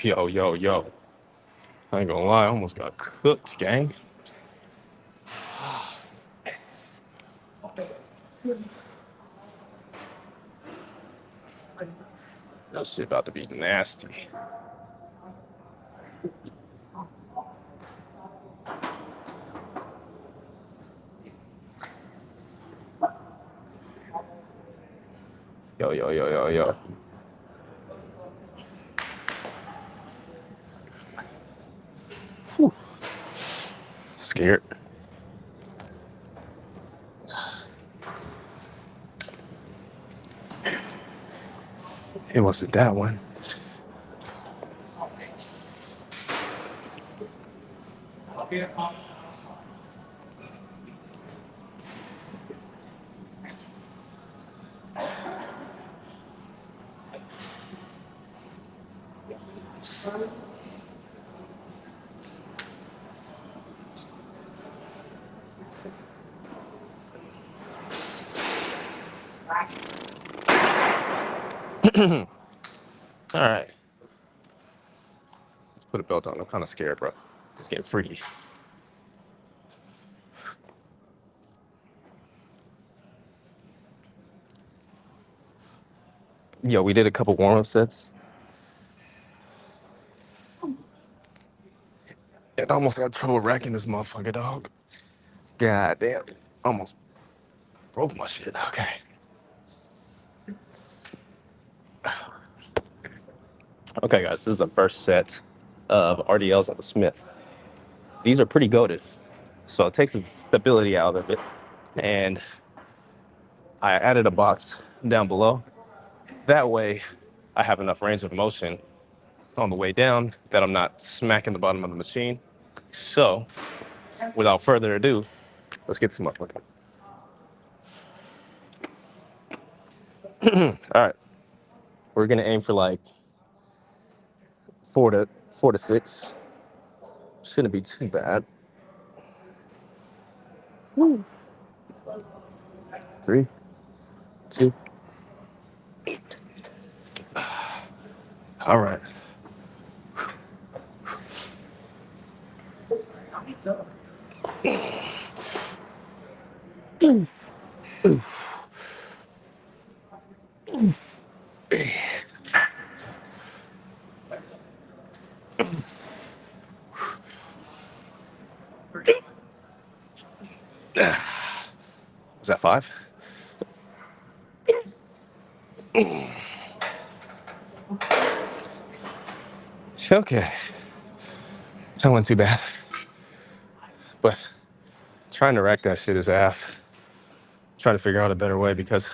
Yo, yo, yo. I ain't gonna lie, I almost got cooked, gang. That shit about to be nasty. Yo, yo, yo, yo, yo. Whew. Scared. It wasn't that one. All right. Let's put a belt on. I'm kind of scared, bro. It's getting freaky. Yo, we did a couple warm-up sets. And I almost had trouble racking this motherfucker, dog. God damn. Almost broke my shit. Okay. Okay, guys, this is the first set of RDLs on the Smith. These are pretty goated, so it takes the stability out of it. And I added a box down below. That way, I have enough range of motion on the way down that I'm not smacking the bottom of the machine. So, without further ado, let's get this motherfucker. All right, we're gonna aim for like four to six. Shouldn't be too bad. Woo. 3, 2. All right. Is that 5? Okay. That wasn't too bad. But trying to rack that shit is ass. Trying to figure out a better way because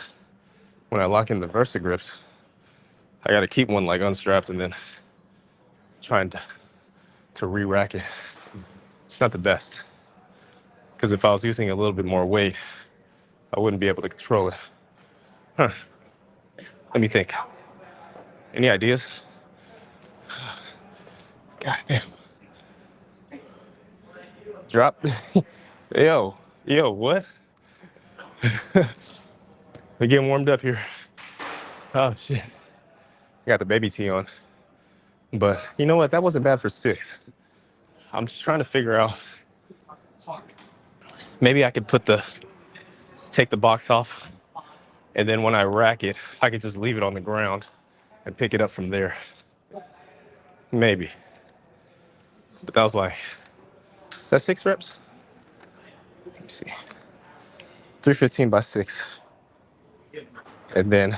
when I lock in the Versa grips, I got to keep one like unstrapped and then trying to re-rack it. It's not the best. Because if I was using a little bit more weight, I wouldn't be able to control it. Huh. Let me think. Any ideas? God damn. Drop. Yo, what? We're getting warmed up here. Oh, shit. I got the baby tee on. But you know what? That wasn't bad for 6. I'm just trying to figure out. Maybe I could take the box off. And then when I rack it, I could just leave it on the ground and pick it up from there. Maybe. But that was like, is that 6 reps? Let me see. 315 by 6. And then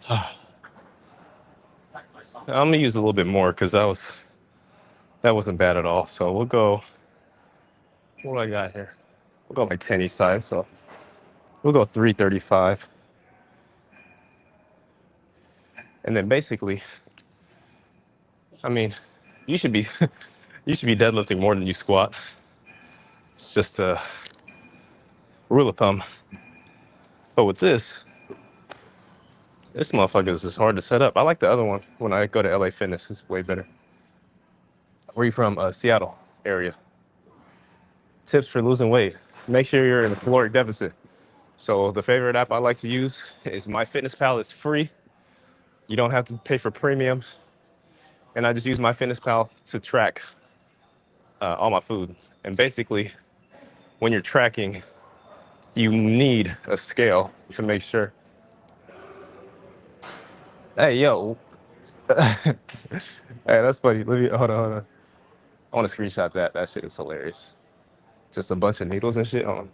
I'm gonna use a little bit more because that wasn't bad at all. So we'll go, what do I got here? We'll go like 10 each side. So we'll go 335. And then basically, I mean, you should be deadlifting more than you squat. It's just a rule of thumb. But with this motherfucker is just hard to set up. I like the other one when I go to LA Fitness. It's way better. Where are you from? Seattle area. Tips for losing weight. Make sure you're in a caloric deficit. So the favorite app I like to use is MyFitnessPal. It's free. You don't have to pay for premium. and I just use my Fitness Pal to track all my food. And basically, when you're tracking, you need a scale to make sure. Hey, yo. Hey, that's funny. Let me hold on. I want to screenshot that. That shit is hilarious. Just a bunch of needles and shit. Hold on.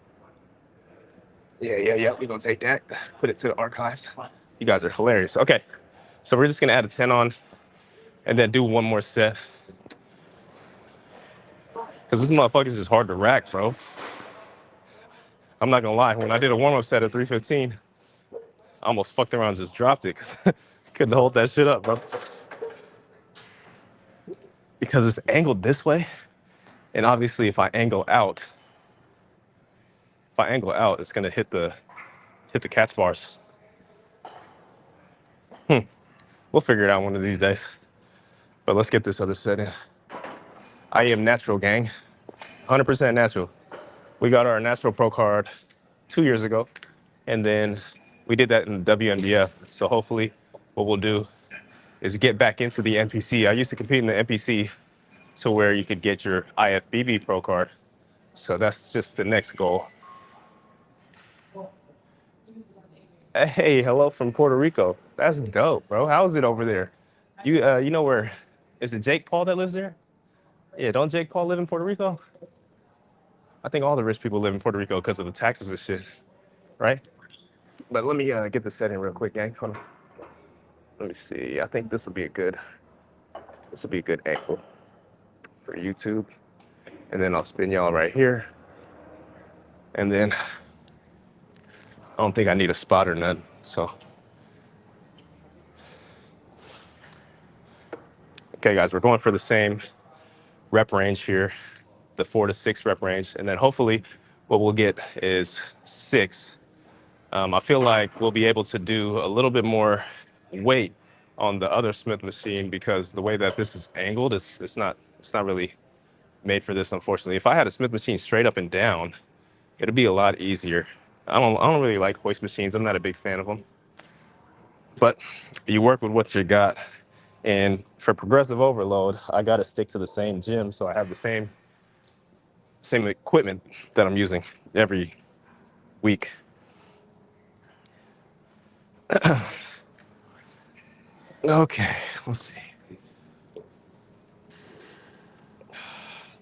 Yeah. We're gonna take that, put it to the archives. You guys are hilarious. Okay, so we're just gonna add a 10 on and then do one more set. Because this motherfucker is just hard to rack, bro. I'm not gonna lie. When I did a warm-up set at 315, I almost fucked around and just dropped it. Couldn't hold that shit up, bro. Because it's angled this way. And obviously if I angle out, it's gonna hit the catch bars. We'll figure it out one of these days. But let's get this other set in. I am natural, gang. 100% natural. We got our natural pro card 2 years ago. And then we did that in the WNBF. So hopefully what we'll do is get back into the NPC. I used to compete in the NPC to where you could get your IFBB pro card. So that's just the next goal. Hey, hello from Puerto Rico. That's dope, bro. How's it over there? You know where, is it Jake Paul that lives there? Yeah, don't Jake Paul live in Puerto Rico? I think all the rich people live in Puerto Rico because of the taxes and shit, right? But let me get this set in real quick, gang. Hold on. Let me see. I think this will be a good angle for YouTube. And then I'll spin y'all right here. And then I don't think I need a spot or none. So, okay, guys, we're going for the same rep range here, the 4 to 6 rep range. And then hopefully what we'll get is 6. I feel like we'll be able to do a little bit more weight on the other Smith machine because the way that this is angled, it's not really made for this, unfortunately. If I had a Smith machine straight up and down, it'd be a lot easier. I don't really like hoist machines. I'm not a big fan of them. But you work with what you got. And for progressive overload, I got to stick to the same gym. So I have the same equipment that I'm using every week. Okay, let's see.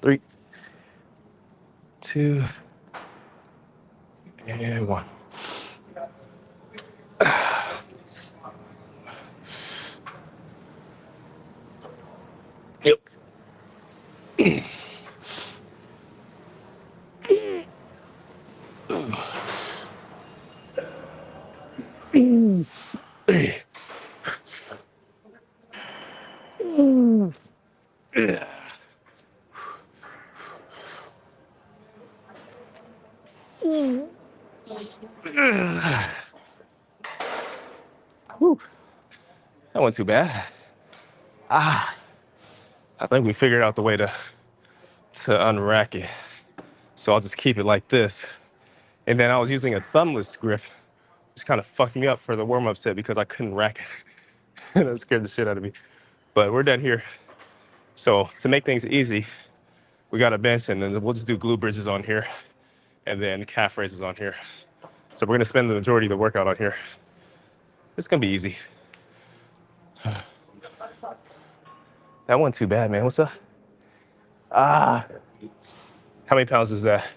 3, 2, and 1. Yep. Whew. That wasn't too bad. I think we figured out the way to unrack it. So I'll just keep it like this. And then I was using a thumbless grip, just kind of fucked me up for the warm-up set because I couldn't rack it. That scared the shit out of me. But we're done here. So to make things easy, we got a bench and then we'll just do glute bridges on here and then calf raises on here. So we're gonna spend the majority of the workout on here. It's gonna be easy. That wasn't too bad, man. What's up? How many pounds is that?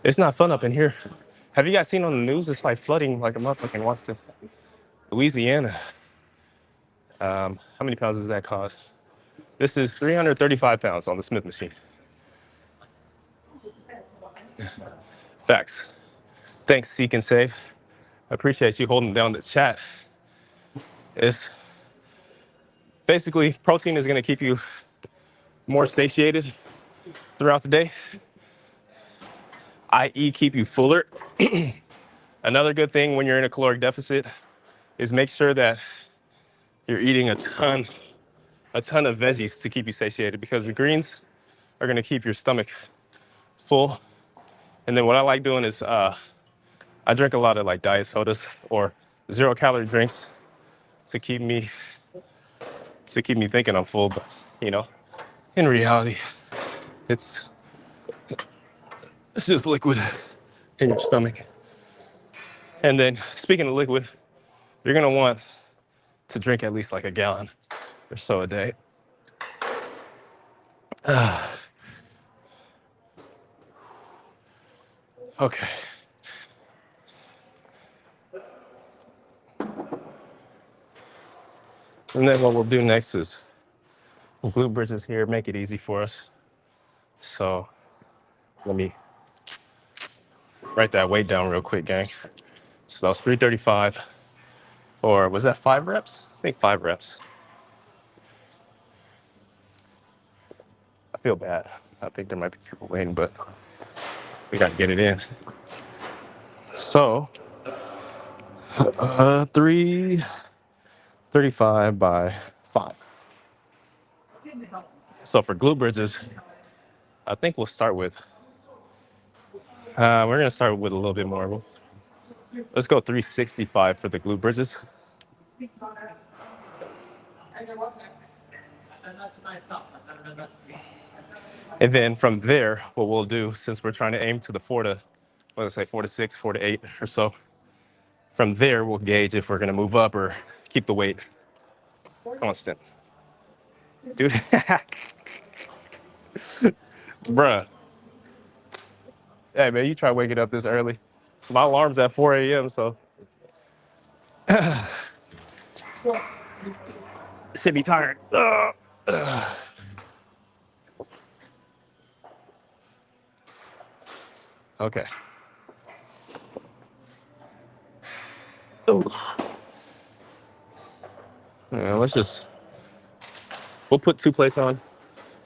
It's not fun up in here. Have you guys seen on the news? It's like flooding like a motherfucking wants to. Louisiana. How many pounds does that cost? This is 335 pounds on the Smith machine. Facts. Thanks, Seek and Save. I appreciate you holding down the chat. It's basically protein is going to keep you more satiated throughout the day, i.e. keep you fuller. Another good thing when you're in a caloric deficit is make sure that you're eating a ton of veggies to keep you satiated because the greens are going to keep your stomach full. And then what I like doing is I drink a lot of like diet sodas or 0-calorie drinks to keep me thinking I'm full, but you know, in reality, it's just liquid in your stomach. And then speaking of liquid, you're gonna want to drink at least like a gallon or so a day. Okay. And then what we'll do next is glute bridges here, make it easy for us. So let me write that weight down real quick, gang. So that was 335, or was that 5 reps? I think 5 reps. I feel bad. I think there might be people waiting, but we got to get it in. So 335 by 5. So for glute bridges, I think we'll start with, we're going to start with a little bit more. Let's go 365 for the glute bridges. And then from there, what we'll do, since we're trying to aim to the 4 to 6, 4 to 8 or so, from there, we'll gauge if we're going to move up or keep the weight constant. Dude. Bruh. Hey, man, you try waking up this early. My alarm's at 4 a.m., so. Should be tired. Okay. We'll put 2 plates on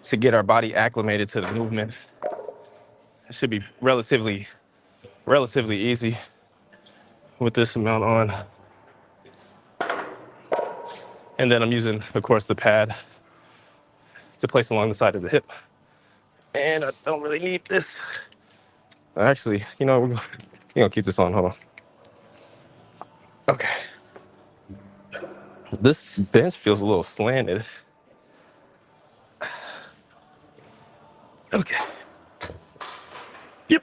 to get our body acclimated to the movement. It should be relatively easy with this amount on. And then I'm using, of course, the pad to place along the side of the hip. And I don't really need this. Actually, you know, we're gonna keep this on. Hold on. Okay. This bench feels a little slanted. Okay. Yep.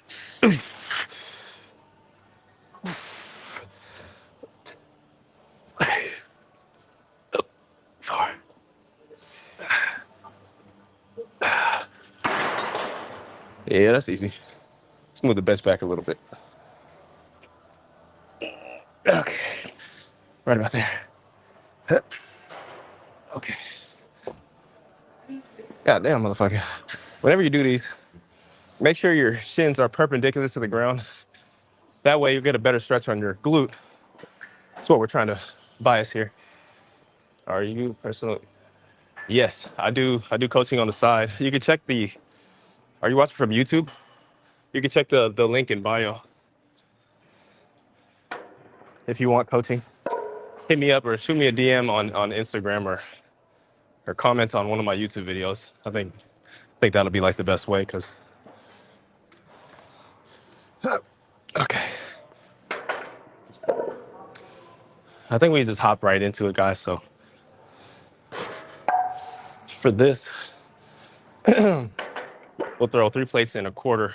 Four. Yeah, that's easy. Let's move the bench back a little bit. Okay. Right about there. Okay. God damn, motherfucker. Whenever you do these, make sure your shins are perpendicular to the ground. That way you'll get a better stretch on your glute. That's what we're trying to bias here. Are you personally? Yes, I do coaching on the side. You can check are you watching from YouTube? You can check the link in bio. If you want coaching, hit me up or shoot me a DM on Instagram or comment on one of my YouTube videos. I think that'll be like the best way, because okay. I think we just hop right into it, guys. So for this, we'll throw 3 plates in a quarter.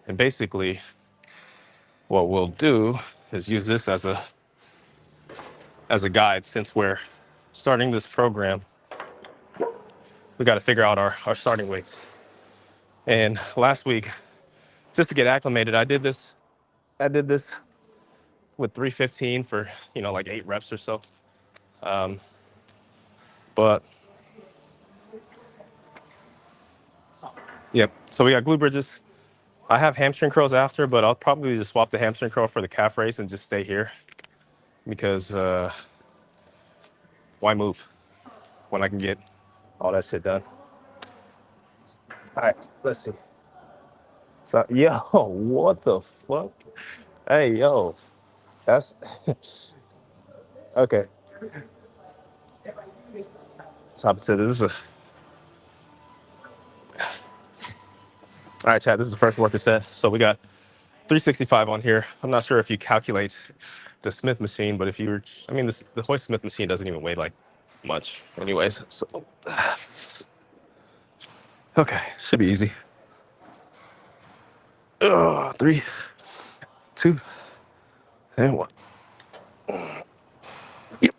And basically what we'll do is use this as a guide. Since we're starting this program, we got to figure out our starting weights. And last week, just to get acclimated, I did this with 315 for, like 8 reps or so. But yep. So we got glute bridges. I have hamstring curls after, but I'll probably just swap the hamstring curl for the calf raise and just stay here, because why move when I can get all that shit done? All right, let's see. So, yo, what the fuck? Hey, yo, that's okay. Top to this. All right, Chad, this is the first working set. So we got 365 on here. I'm not sure if you calculate the Smith machine, but if you were, I mean, the Hoist Smith machine doesn't even weigh like much anyways. So, okay, should be easy. 3, 2, and 1. Yep. Yep.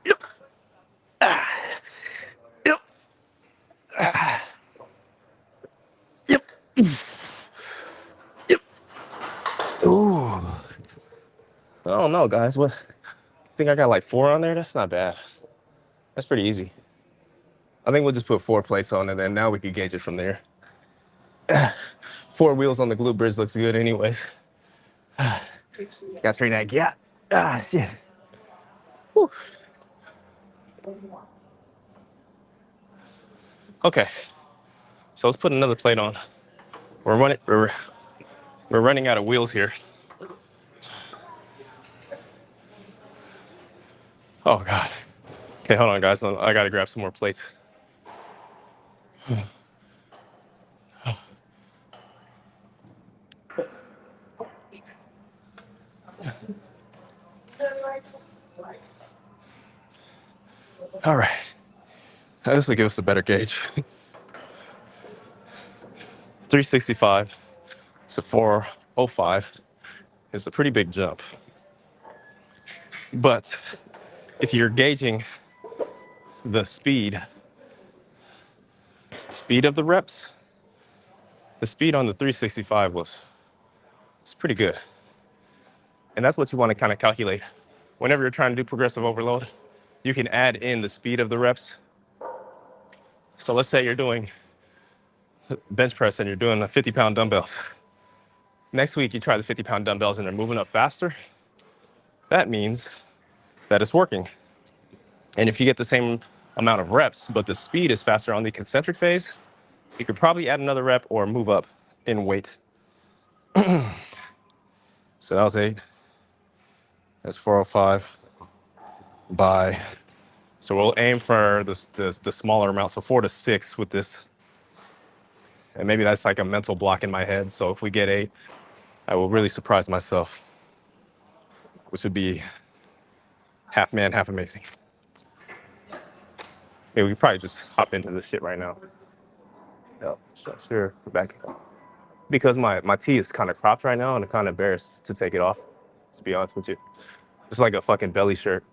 Yep. Yep. Yep. Yep. Ooh. I don't know, guys. What? I think I got like 4 on there. That's not bad. That's pretty easy. I think we'll just put 4 plates on, and then now we can gauge it from there. 4 wheels on the glute bridge looks good, anyways. Gotta train that gap. Shit. Whew. Okay. So let's put another plate on. We're running out of wheels here. Oh God. Okay, hold on, guys. I gotta grab some more plates. All right. This will give us a better gauge. 365 to 405 is a pretty big jump. But if you're gauging the speed of the reps, the speed on the 365 was pretty good. And that's what you want to kind of calculate. Whenever you're trying to do progressive overload, you can add in the speed of the reps. So let's say you're doing bench press and you're doing the 50-pound dumbbells. Next week, you try the 50-pound dumbbells and they're moving up faster. That means that it's working. And if you get the same amount of reps, but the speed is faster on the concentric phase, you could probably add another rep or move up in weight. So that was 8. That's 405 by, so we'll aim for the smaller amount, so 4 to 6 with this. And maybe that's like a mental block in my head. So if we get 8, I will really surprise myself, which would be half man, half amazing. Maybe we could probably just hop into this shit right now. Yeah, sure, we're back. Because my tee is kind of cropped right now and I'm kind of embarrassed to take it off, to be honest with you. It's like a fucking belly shirt.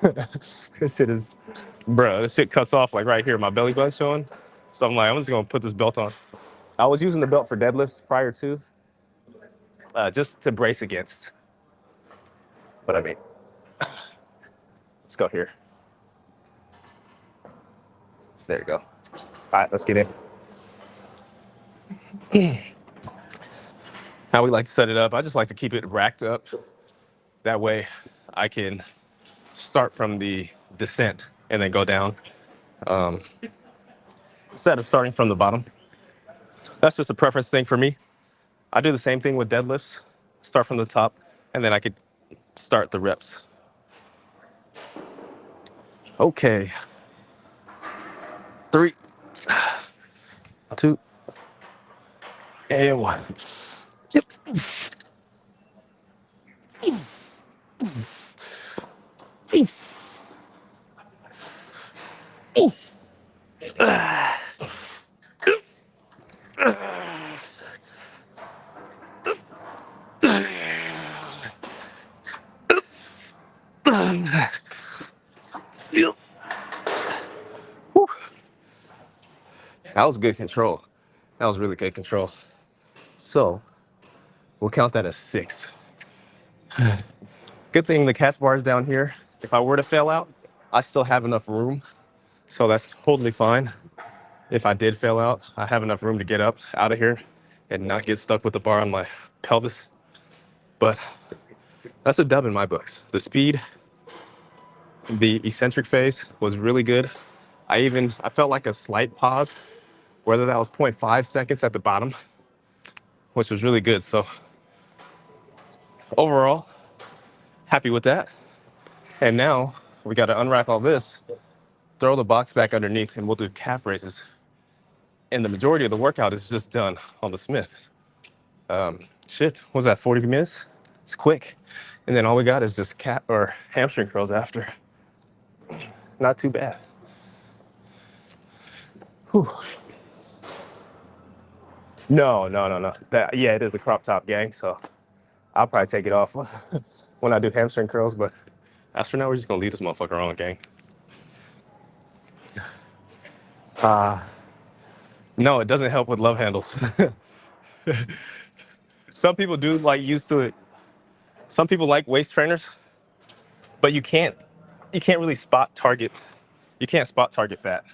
This shit is, bro, this shit cuts off like right here, my belly button showing. So I'm like, I'm just gonna put this belt on. I was using the belt for deadlifts prior to, just to brace against. But I mean, let's go here. There you go. All right, let's get in. How we like to set it up, I just like to keep it racked up. That way I can start from the descent and then go down. Instead of starting from the bottom. That's just a preference thing for me. I do the same thing with deadlifts. Start from the top, and then I could start the reps. Okay. 3, 2, and 1. Yep. That was good control. That was really good control. So we'll count that as 6. Good thing the catch bar is down here. If I were to fail out, I still have enough room. So that's totally fine. If I did fail out, I have enough room to get up out of here and not get stuck with the bar on my pelvis. But that's a dub in my books. The speed, the eccentric phase was really good. I felt like a slight pause, whether that was 0.5 seconds at the bottom, which was really good. So overall, happy with that. And now we got to unwrap all this throw the box back underneath, and we'll do calf raises. And the majority of the workout is just done on the Smith. Shit, what was that, 40 minutes? It's quick. And then all we got is just calf or hamstring curls after. Not too bad. Whew. No. Yeah, it is a crop top, gang. So I'll probably take it off when I do hamstring curls. But as for now, we're just gonna leave this motherfucker on, gang. No, it doesn't help with love handles. Some people do like used to it. Some people like waist trainers, but you can't really spot target. You can't spot target fat.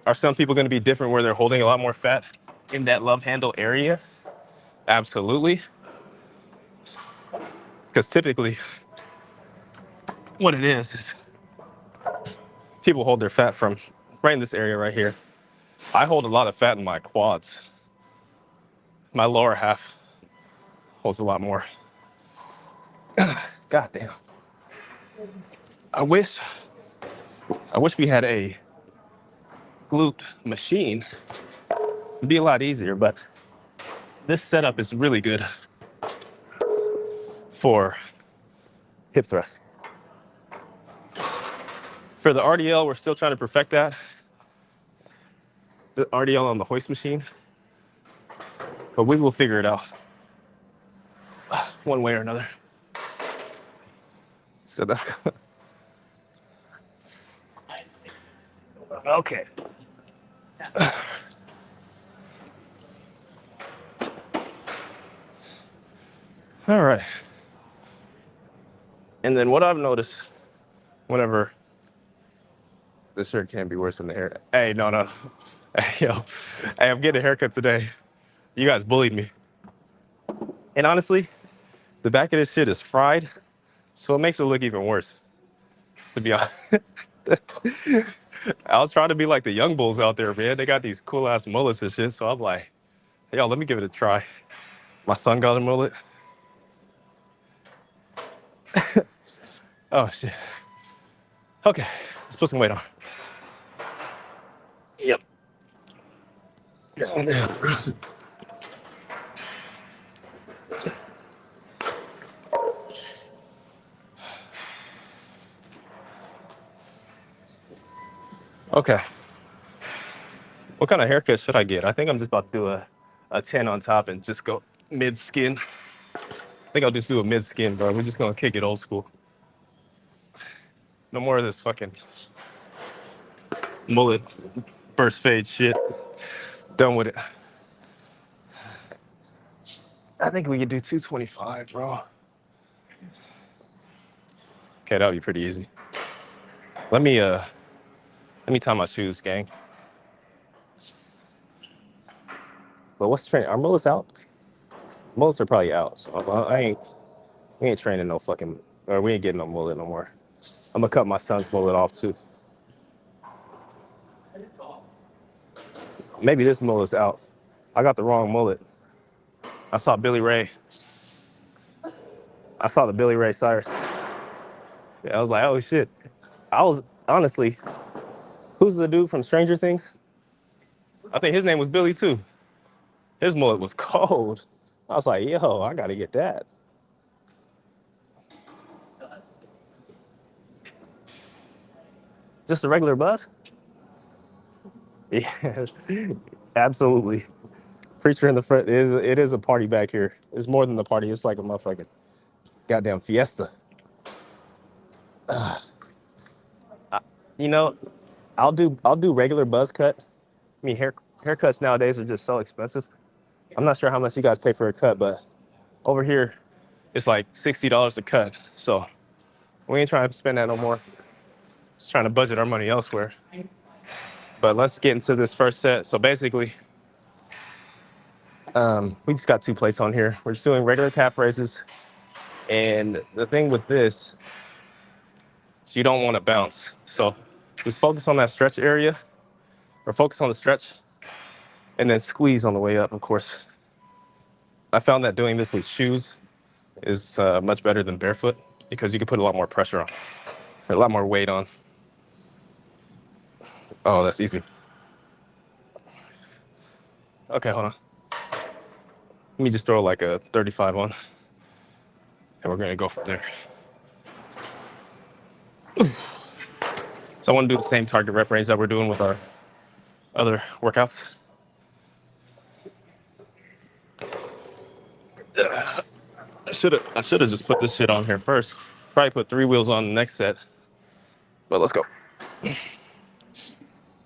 Are some people going to be different where they're holding a lot more fat in that love handle area? Absolutely. Because typically what it is people hold their fat from right in this area right here. I hold a lot of fat in my quads. My lower half holds a lot more. God damn. I wish we had a glute machine. It'd be a lot easier, but this setup is really good for hip thrusts. For the RDL, we're still trying to perfect that. The RDL on the hoist machine, but we will figure it out one way or another. So that's okay. All right. And then what I've noticed whenever this shirt can't be worse than the hair. Hey, no. Hey, yo. Hey, I'm getting a haircut today. You guys bullied me. And honestly, the back of this shit is fried, so it makes it look even worse, to be honest. I was trying to be like the young bulls out there, man. They got these cool ass mullets and shit, so I'm like, yo, let me give it a try. My son got a mullet. Oh, shit. Okay, let's put some weight on. Yep. Okay. What kind of haircut should I get? I think I'm just about to do a 10 on top and just go mid-skin. I think I'll just do a mid-skin, bro. We're just gonna kick it old school. No more of this fucking mullet burst fade shit. Done with it. I think we could do 225, bro. Okay, that'll be pretty easy. Let me tie my shoes, gang. But what's training? Are mullets out? Mullets are probably out, so we ain't training no fucking, or we ain't getting no mullet no more. I'm gonna cut my son's mullet off too. Maybe this mullet's out. I got the wrong mullet. I saw Billy Ray. I saw the Billy Ray Cyrus. Yeah, I was like, oh shit. I was honestly, who's the dude from Stranger Things? I think his name was Billy too. His mullet was cold. I was like, yo, I gotta get that. Just a regular buzz? Yeah, absolutely. Preacher in the front, it is a party back here. It's more than the party, it's like a motherfucking goddamn fiesta. You know, I'll do regular buzz cut. I mean, haircuts nowadays are just so expensive. I'm not sure how much you guys pay for a cut, but over here, it's like $60 a cut. So we ain't trying to spend that no more. Just trying to budget our money elsewhere. But let's get into this first set. So basically, we just got 2 plates on here. We're just doing regular calf raises. And the thing with this is you don't want to bounce. So just focus on that stretch area, or focus on the stretch, and then squeeze on the way up, of course. I found that doing this with shoes is much better than barefoot because you can put a lot more pressure on, or a lot more weight on. Oh, that's easy. Okay, hold on. Let me just throw like a 35 on, and we're gonna go from there. So I want to do the same target rep range that we're doing with our other workouts. I should have just put this shit on here first. Probably put 3 wheels on the next set. But let's go.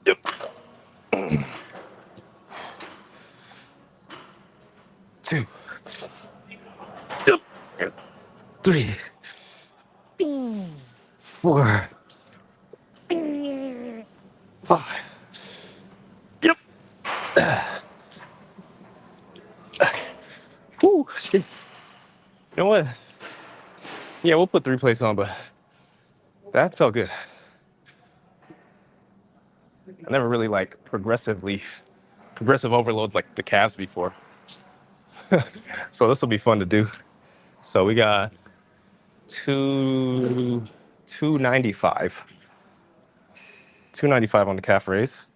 Yep. 2. Yep. 3. 4. 5. Yep. Woo, shit. You know what? Yeah, we'll put 3 plates on, but that felt good. I never really like progressive overload like the calves before. So this will be fun to do. So we got 295. 295 on the calf raise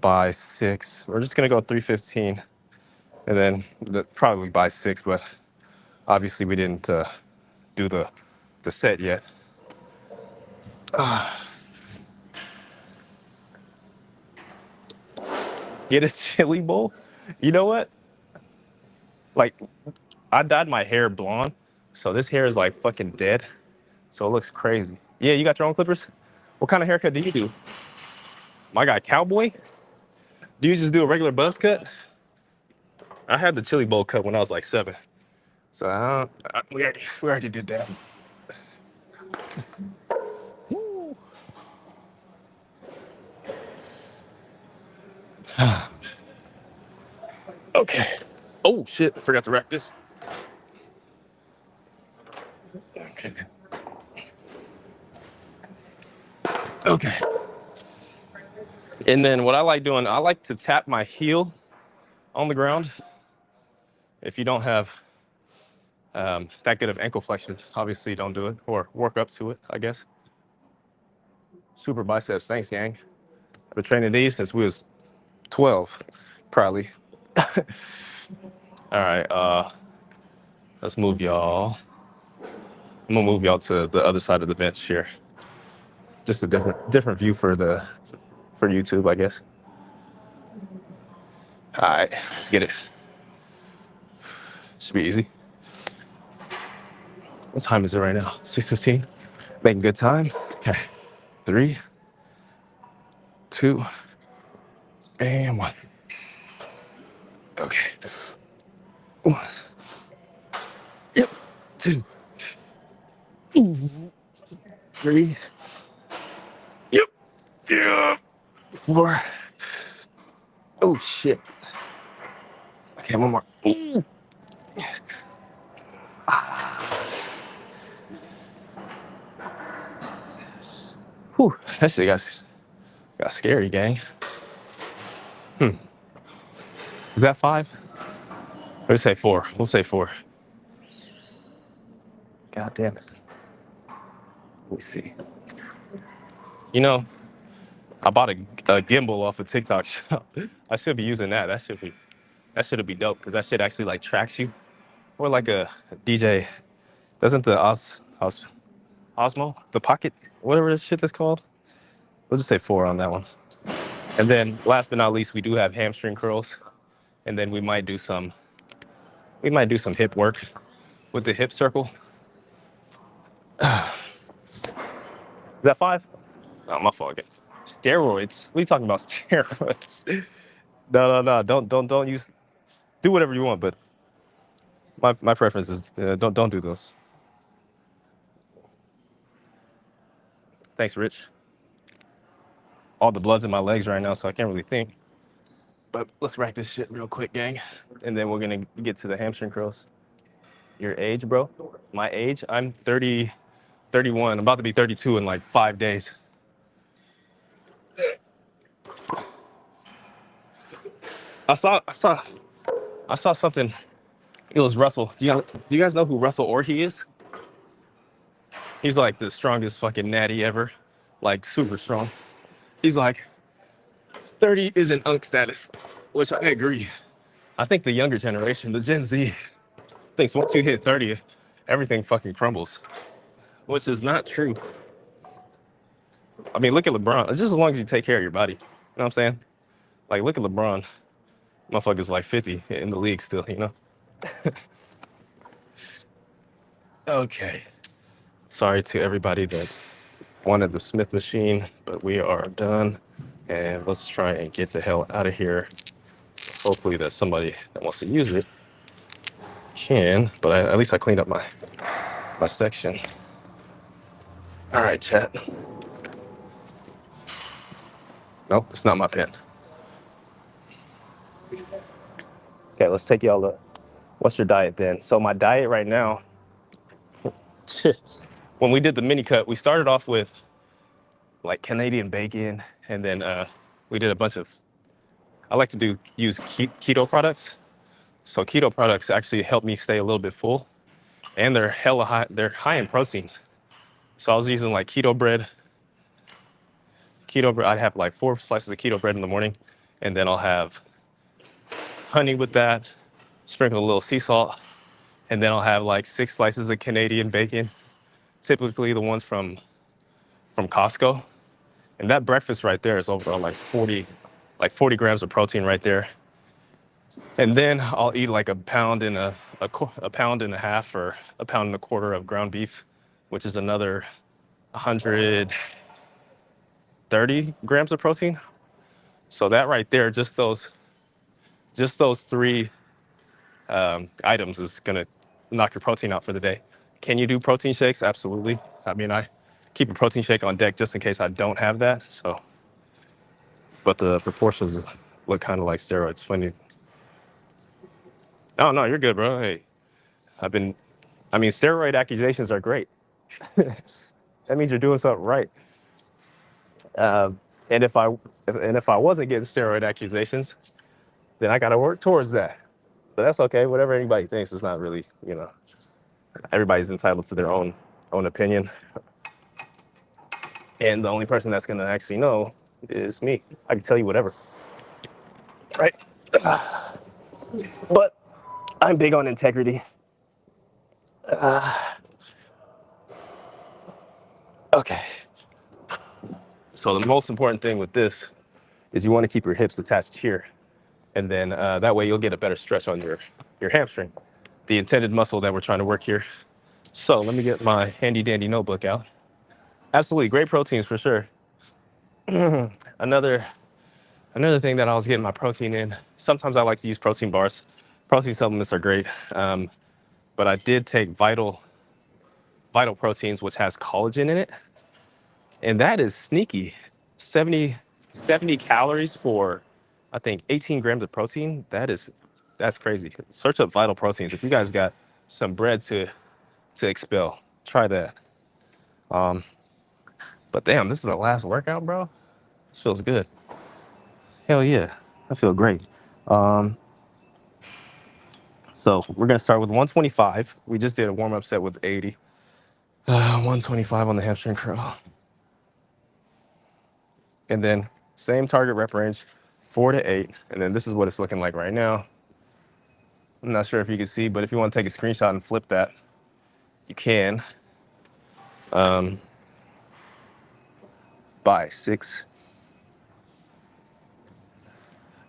by 6. We're just gonna go 315, and then probably by 6, but obviously we didn't do the set yet. Get a chili bowl. You know what? Like, I dyed my hair blonde, so this hair is like fucking dead. So it looks crazy. Yeah, you got your own clippers? What kind of haircut do you do? My guy, cowboy? Do you just do a regular buzz cut? I had the chili bowl cut when I was like 7. So we already did that. Okay. Oh shit, I forgot to rack this. Okay. Okay. And then what I like doing, I like to tap my heel on the ground. If you don't have that good of ankle flexion, obviously don't do it, or work up to it, I guess. Super biceps, thanks, gang. I've been training these since we was 12, probably. All right, let's move y'all. I'm gonna move y'all to the other side of the bench here. Just a different view for YouTube, I guess. All right, let's get it. Should be easy. What time is it right now? 6:15. Making good time. Okay. 3, 2, and 1. Okay. 1. Yep. 2. 3. Yep. Yeah. 4. Oh shit. Okay, one more. Whew, that shit got scary, gang. Is that 5? Let's say 4. We'll say 4. God damn it. Let me see. You know, I bought a gimbal off of TikTok shop. I should be using that. That should be dope, because that shit actually like tracks you. Or like a DJ. Doesn't the Osmo, the Pocket, whatever this shit is called? We'll just say 4 on that one. And then last but not least, we do have hamstring curls. And then we might do some hip work with the hip circle. Is that 5? Oh, my fault again. Steroids? What are you talking about? Steroids? No. Don't use. Do whatever you want, but my preference is don't do those. Thanks, Rich. All the blood's in my legs right now, so I can't really think. But let's rack this shit real quick, gang, and then we're gonna get to the hamstring curls. Your age, bro? My age? I'm 31. I'm about to be 32 in like 5 days. I saw something. It was Russell. Do you guys know who Russell Orhe is? He's like the strongest fucking natty ever, like super strong. He's like, 30 is an unk status, which I agree. I think the younger generation, the Gen Z, thinks once you hit 30, everything fucking crumbles, which is not true. I mean, look at LeBron. It's just as long as you take care of your body. You know what I'm saying? Like, look at LeBron. Motherfucker's like 50 in the league still, you know? Okay. Sorry to everybody that wanted the Smith machine, but we are done. And let's try and get the hell out of here. Hopefully that somebody that wants to use it can, but at least I cleaned up my section. All right, chat. Nope, it's not my pen. Okay, let's take y'all to what's your diet then? So my diet right now, when we did the mini cut, we started off with like Canadian bacon, and then we did a bunch of, I like to use keto products. So keto products actually help me stay a little bit full, and they're hella high, they're high in protein. So I was using like keto bread. I'd have like 4 slices of keto bread in the morning, and then I'll have honey with that, sprinkle a little sea salt, and then I'll have like 6 slices of Canadian bacon, typically the ones from Costco. And that breakfast right there is over like 40 grams of protein right there. And then I'll eat like a pound and a pound and a half or a pound and a quarter of ground beef, which is another 130 grams of protein. So that right there, just those 3 items is gonna knock your protein out for the day. Can you do protein shakes? Absolutely. I mean, I keep a protein shake on deck just in case I don't have that. So, but the proportions look kind of like steroids. Funny. Oh no, you're good, bro. Hey, steroid accusations are great. That means you're doing something right. And if I wasn't getting steroid accusations, then I got to work towards that. But that's okay. Whatever anybody thinks is not really, everybody's entitled to their own opinion. And the only person that's gonna actually know is me. I can tell you whatever, right? But I'm big on integrity. Okay. So the most important thing with this is you want to keep your hips attached here, and then that way you'll get a better stretch on your hamstring, the intended muscle that we're trying to work here. So let me get my handy dandy notebook out. Absolutely great proteins for sure. Another thing that I was getting my protein in. Sometimes I like to use protein bars. Protein supplements are great, but I did take Vital Proteins, which has collagen in it, and that is sneaky. 70 calories for, I think, 18 grams of protein. That's crazy. Search up Vital Proteins if you guys got some bread to expel. Try that. But damn, this is the last workout, bro. This feels good. Hell yeah, I feel great. So we're gonna start with 125. We just did a warm-up set with 80. 125 on the hamstring curl. And then same target rep range, 4 to 8. And then this is what it's looking like right now. I'm not sure if you can see, but if you want to take a screenshot and flip that, you can. By 6.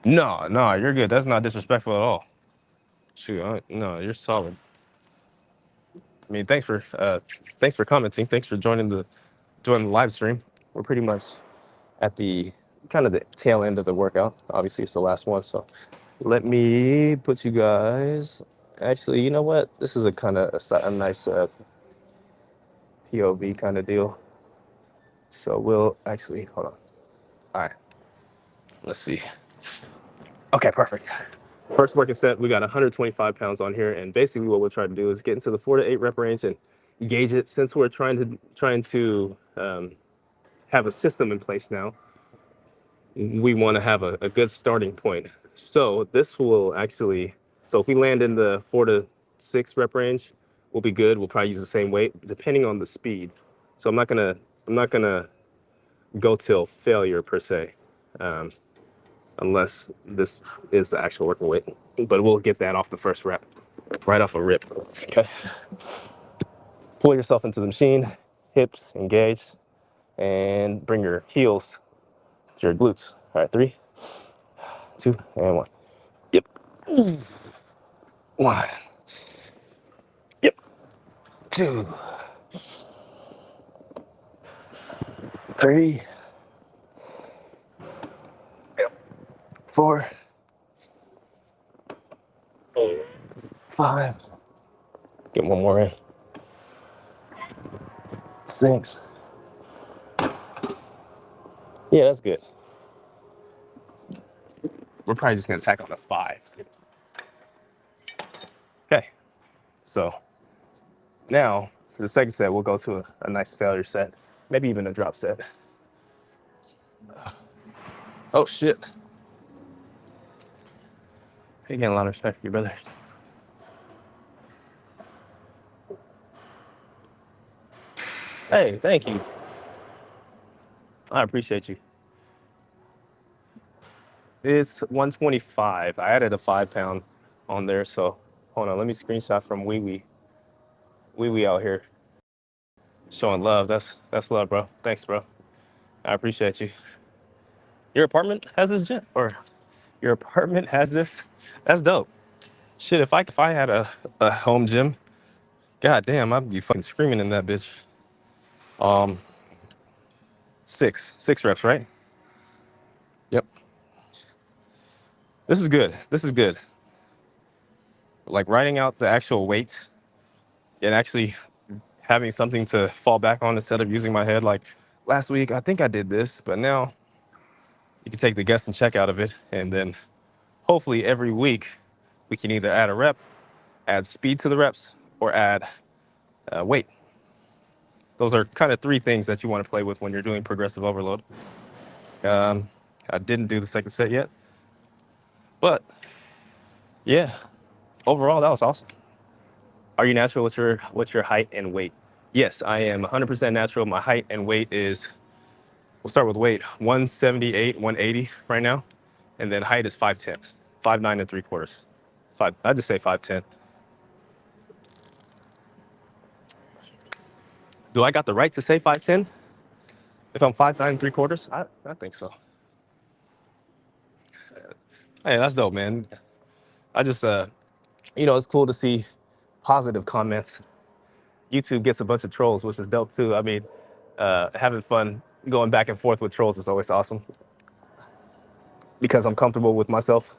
No, you're good. That's not disrespectful at all. Shoot, no, you're solid. I mean, thanks for commenting. Thanks for joining the live stream. We're pretty much at the kind of the tail end of the workout. Obviously, it's the last one, so let me put you guys. Actually, you know what? This is a kind of a nice POV kind of deal. So we'll actually hold on. All right, let's see. Okay, perfect. First working set, we got 125 pounds on here, and basically what we'll try to do is get into the 4 to 8 rep range and gauge it. Since we're trying to have a system in place now, we want to have a good starting point. So this will actually, so if we land in the 4 to 6 rep range, we'll be good. We'll probably use the same weight depending on the speed. So I'm not gonna go till failure per se. unless this is the actual working weight. But we'll get that off the first rep, right off a rip. Okay. Pull yourself into the machine, hips engaged, and bring your heels to your glutes. All right, 3, 2, and 1. Yep. 1. Yep. 2, 3, 4, 5. Get one more in. 6. Yeah, that's good. We're probably just gonna tack on a 5. Okay. So now for the second set, we'll go to a nice failure set, maybe even a drop set. Oh shit. You getting a lot of respect for your brothers. Hey, thank you. I appreciate you. It's 125. I added a 5-pound on there, so hold on. Let me screenshot from Wee Wee. Wee Wee out here showing love. That's love, bro. Thanks, bro. I appreciate you. Your apartment has this gym, or your apartment has this? That's dope. Shit, if I had a home gym, god damn, I'd be fucking screaming in that bitch. 6 reps, right? Yep. This is good. This is good. Like writing out the actual weight and actually having something to fall back on instead of using my head. Like last week, I think I did this, but now you can take the guess and check out of it. And then hopefully every week we can either add a rep, add speed to the reps, or add weight. Those are kind of 3 things that you want to play with when you're doing progressive overload. I didn't do the second set yet, but yeah, overall that was awesome. Are you natural? What's your height and weight? Yes, I am 100% natural. My height and weight is, we'll start with weight, 178, 180 right now, and then height is 5'10", 5'9 and 3/4. I just say 5'10". Do I got the right to say 5'10"? If I'm 5'9 and 3/4? I think so. Hey, that's dope, man. I just it's cool to see positive comments. YouTube gets a bunch of trolls, which is dope too. I mean, having fun going back and forth with trolls is always awesome because I'm comfortable with myself.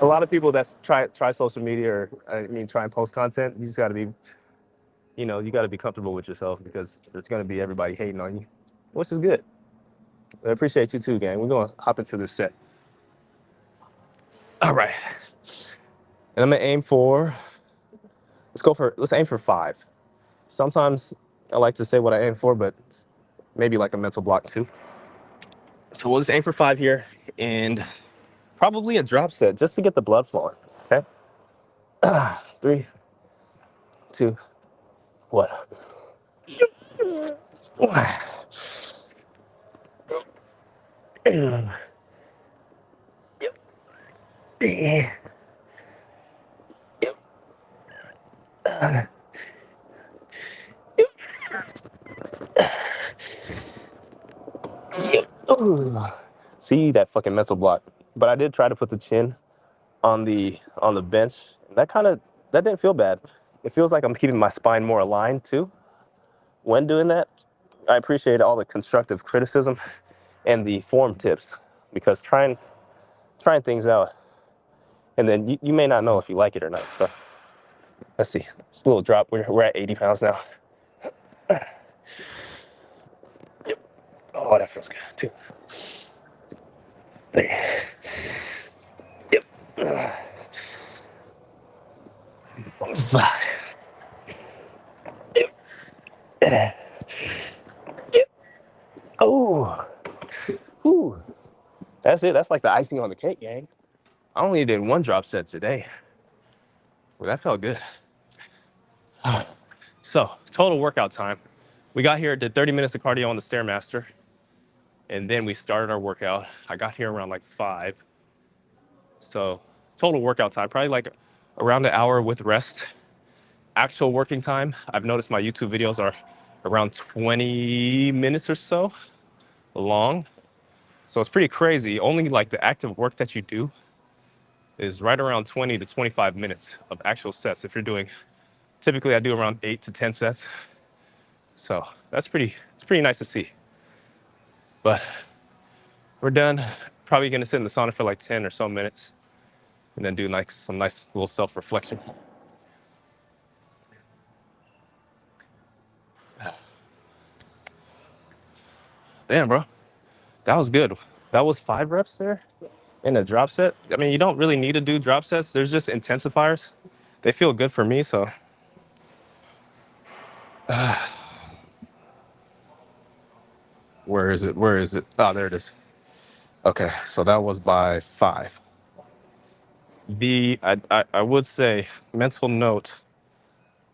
A lot of people that try social media, or try and post content, you just got to be, you got to be comfortable with yourself, because there's going to be everybody hating on you, which is good. I appreciate you too, gang. We're going to hop into this set. All right. And I'm going to aim for, let's aim for 5. Sometimes I like to say what I aim for, but maybe like a mental block too. So we'll just aim for 5 here, and probably a drop set just to get the blood flowing. Okay. 3, 2, 1. See that fucking mental block. But I did try to put the chin on the bench. That didn't feel bad. It feels like I'm keeping my spine more aligned too when doing that. I appreciate all the constructive criticism and the form tips, because trying things out, and then you may not know if you like it or not. So let's see. Just a little drop. We're at 80 pounds now. Yep. Oh, that feels good too. 3. Yep. 5. Yep. Yep. Oh. Whew. That's it. That's like the icing on the cake, gang. I only did 1 drop set today. Well, that felt good. So, total workout time. We got here, did 30 minutes of cardio on the Stairmaster. And then we started our workout. I got here around like 5. So total workout time, probably like around an hour with rest. Actual working time, I've noticed my YouTube videos are around 20 minutes or so long. So it's pretty crazy. Only like the active work that you do is right around 20 to 25 minutes of actual sets. If you're doing, typically I do around 8 to 10 sets. So it's pretty nice to see. But we're done. Probably gonna sit in the sauna for like 10 or so minutes and then do like some nice little self-reflection. Damn, bro. That was good. That was 5 reps there in a drop set. I mean, you don't really need to do drop sets. There's just intensifiers. They feel good for me, so. Where is it? Where is it? Oh, there it is. Okay, so that was by 5. I would say, mental note,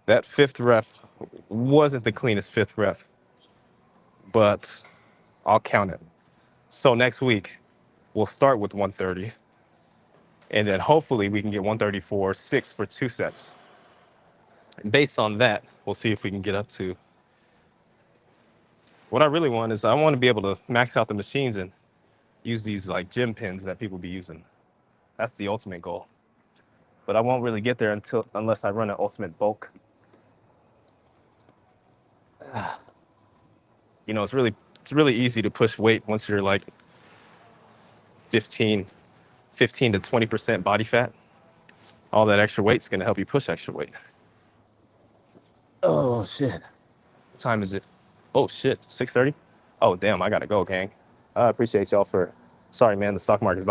that 5th rep wasn't the cleanest 5th rep, but I'll count it. So next week, we'll start with 130, and then hopefully we can get 134, 6 for 2 sets. And based on that, we'll see if we can get up to. What I really want is I want to be able to max out the machines and use these like gym pins that people be using. That's the ultimate goal. But I won't really get there unless I run an ultimate bulk. You know, it's really easy to push weight once you're like 15 to 20% body fat. All that extra weight's gonna help you push extra weight. Oh shit. What time is it? Oh shit, 6:30? Oh damn, I gotta go, gang. I appreciate y'all for, sorry man, the stock market's about